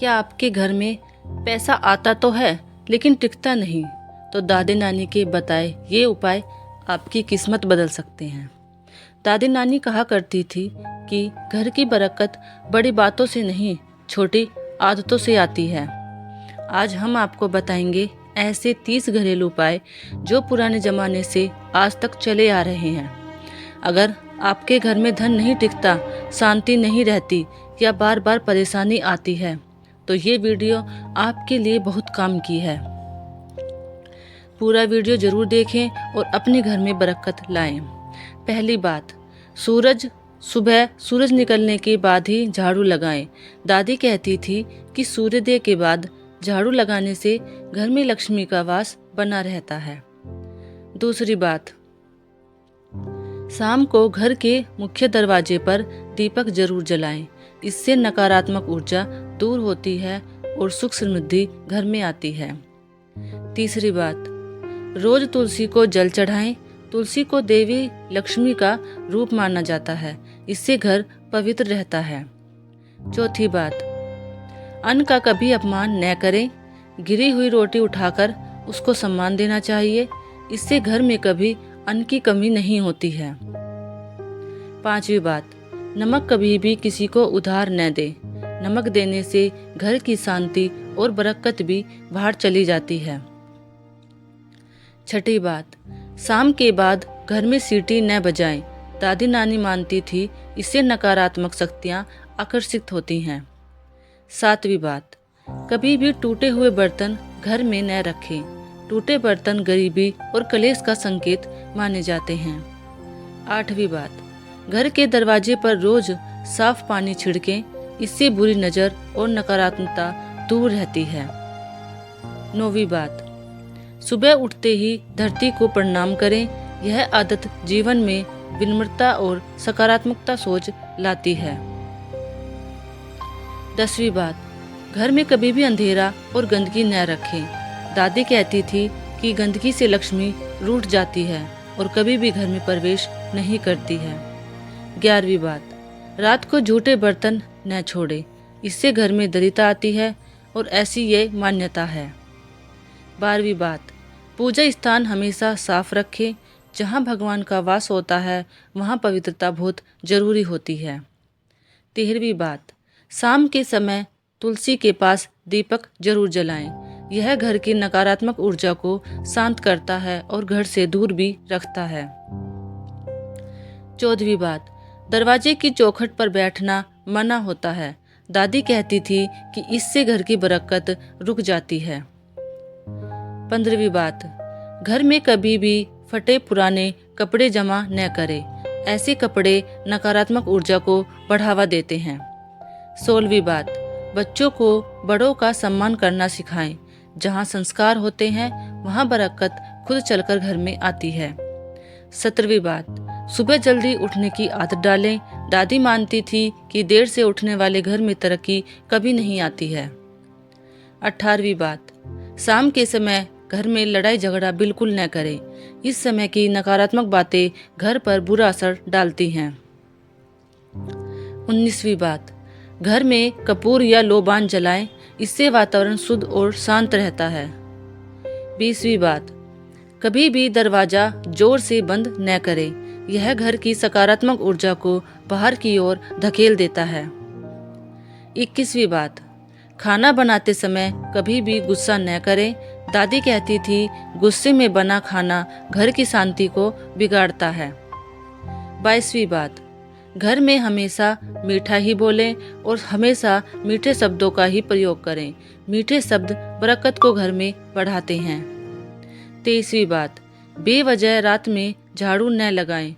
क्या आपके घर में पैसा आता तो है लेकिन टिकता नहीं? तो दादी नानी के बताए ये उपाय आपकी किस्मत बदल सकते हैं। दादी नानी कहा करती थी कि घर की बरकत बड़ी बातों से नहीं, छोटी आदतों से आती है। आज हम आपको बताएंगे ऐसे 30 घरेलू उपाय जो पुराने ज़माने से आज तक चले आ रहे हैं। अगर आपके घर में धन नहीं टिकता, शांति नहीं रहती या बार बार परेशानी आती है तो ये वीडियो आपके लिए बहुत काम की है। पूरा वीडियो जरूर देखें और अपने घर में बरकत लाएं। पहली बात, सुबह सूरज निकलने के बाद ही झाड़ू लगाएं। दादी कहती थी कि सूर्योदय के बाद झाड़ू लगाने से घर में लक्ष्मी का वास बना रहता है। दूसरी बात, शाम को घर के मुख्य दरवाजे पर दीपक जरूर जलाएं। इससे नकारात्मक ऊर्जा दूर होती है और सुख समृद्धि घर में आती है। तीसरी बात, रोज तुलसी को जल चढ़ाएं। तुलसी को देवी लक्ष्मी का रूप माना जाता है, इससे घर पवित्र रहता है। चौथी बात, अन्न का कभी अपमान न करें। गिरी हुई रोटी उठाकर उसको सम्मान देना चाहिए, इससे घर में कभी अन्न की कमी नहीं होती है। पांचवी बात, नमक कभी भी किसी को उधार न दे। नमक देने से घर की शांति और बरकत भी बाहर चली जाती है। छठी बात, शाम के बाद घर में सीटी न बजाएं। दादी नानी मानती थी इससे नकारात्मक शक्तियां आकर्षित होती हैं। सातवीं बात, कभी भी टूटे हुए बर्तन घर में न रखें। टूटे बर्तन गरीबी और कलेश का संकेत माने जाते हैं। आठवीं बात, घर के दरवाजे पर रोज साफ पानी छिड़कें। इससे बुरी नज़र और नकारात्मकता दूर रहती है। नौवीं बात, सुबह उठते ही धरती को प्रणाम करें। यह आदत जीवन में विनम्रता और सकारात्मकता सोच लाती है। 10वीं बात, घर में कभी भी अंधेरा और गंदगी न रखें। दादी कहती थी कि गंदगी से लक्ष्मी रूठ जाती है और कभी भी घर में प्रवेश नहीं करती है। 11वीं बात, रात को झूठे बर्तन न छोड़े। इससे घर में दरिद्रता आती है और ऐसी ये मान्यता है। 12वीं बात, पूजा स्थान हमेशा साफ रखें। जहाँ भगवान का वास होता है वहाँ पवित्रता बहुत जरूरी होती है। 13वीं बात, शाम के समय तुलसी के पास दीपक जरूर जलाएं। यह घर की नकारात्मक ऊर्जा को शांत करता है और घर से दूर भी रखता है। 14वीं बात, दरवाजे की चौखट पर बैठना मना होता है। दादी कहती थी कि इससे घर की बरकत रुक जाती है। 15वीं बात, घर में कभी भी फटे पुराने कपड़े जमा न करें। ऐसे कपड़े नकारात्मक ऊर्जा को बढ़ावा देते हैं। 16वीं बात, बच्चों को बड़ों का सम्मान करना सिखाएं। जहाँ संस्कार होते हैं वहाँ बरकत खुद चलकर घर में आती है। 17वीं बात, सुबह जल्दी उठने की आदत डालें। दादी मानती थी कि देर से उठने वाले घर में तरक्की कभी नहीं आती है। 18वीं बात, शाम के समय घर में लड़ाई झगड़ा बिल्कुल न करें। इस समय की नकारात्मक बातें घर पर बुरा असर डालती हैं। 19वीं बात, घर में कपूर या लोबान जलाएं। इससे वातावरण शुद्ध और शांत रहता है। 20वीं बात, कभी भी दरवाजा जोर से बंद न करें। यह घर की सकारात्मक ऊर्जा को बाहर की ओर धकेल देता है। 21वीं बात, खाना बनाते समय कभी भी गुस्सा न करें। दादी कहती थी गुस्से में बना खाना घर की शांति को बिगाड़ता है। 22वीं बात, घर में हमेशा मीठा ही बोलें और हमेशा मीठे शब्दों का ही प्रयोग करें। मीठे शब्द बरकत को घर में बढ़ाते हैं। 23वीं बात, बेवजह रात में झाड़ू न लगाएं।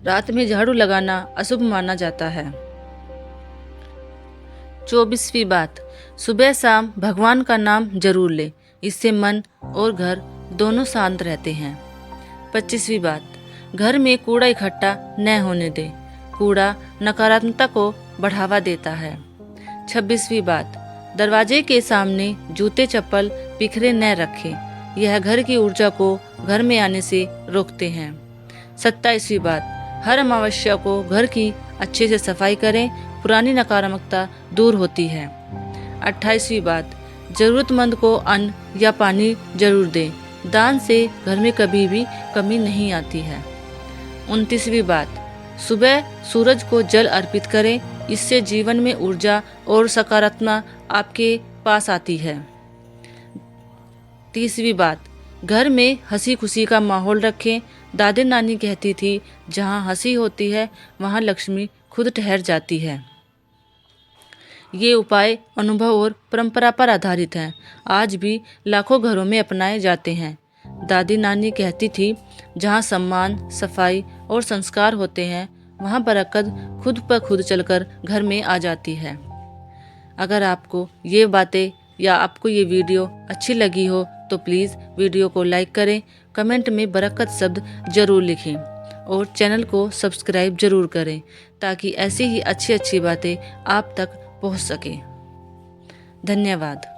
रात में झाड़ू लगाना अशुभ माना जाता है। 24वीं बात, सुबह शाम भगवान का नाम जरूर लें। इससे मन और घर दोनों शांत रहते हैं। 25वीं बात, घर में कूड़ा इकट्ठा न होने दें। कूड़ा नकारात्मकता को बढ़ावा देता है। 26वीं बात, दरवाजे के सामने जूते चप्पल बिखरे न रखें। यह घर की ऊर्जा को घर में आने से रोकते हैं। 27वीं बात, हर अमावस्या को घर की अच्छे से सफाई करें। पुरानी नकारात्मकता दूर होती है। 28वीं बात, ज़रूरतमंद को अन्न या पानी जरूर दें। दान से घर में कभी भी कमी नहीं आती है। 29वीं बात, सुबह सूरज को जल अर्पित करें, इससे जीवन में ऊर्जा और सकारात्मकता आपके पास आती है। 30वीं बात, घर में हंसी खुशी का माहौल रखें। दादी नानी कहती थी, जहाँ हंसी होती है वहाँ लक्ष्मी खुद ठहर जाती है। ये उपाय अनुभव और परंपरा पर आधारित हैं, आज भी लाखों घरों में अपनाए जाते हैं। दादी नानी कहती थी, जहाँ सम्मान, सफाई और संस्कार होते हैं वहाँ बरकत खुद ब खुद चलकर घर में आ जाती है। अगर आपको ये बातें या आपको ये वीडियो अच्छी लगी हो तो प्लीज़ वीडियो को लाइक करें, कमेंट में बरकत शब्द ज़रूर लिखें और चैनल को सब्सक्राइब ज़रूर करें ताकि ऐसी ही अच्छी अच्छी बातें आप तक पहुंच सकें। धन्यवाद।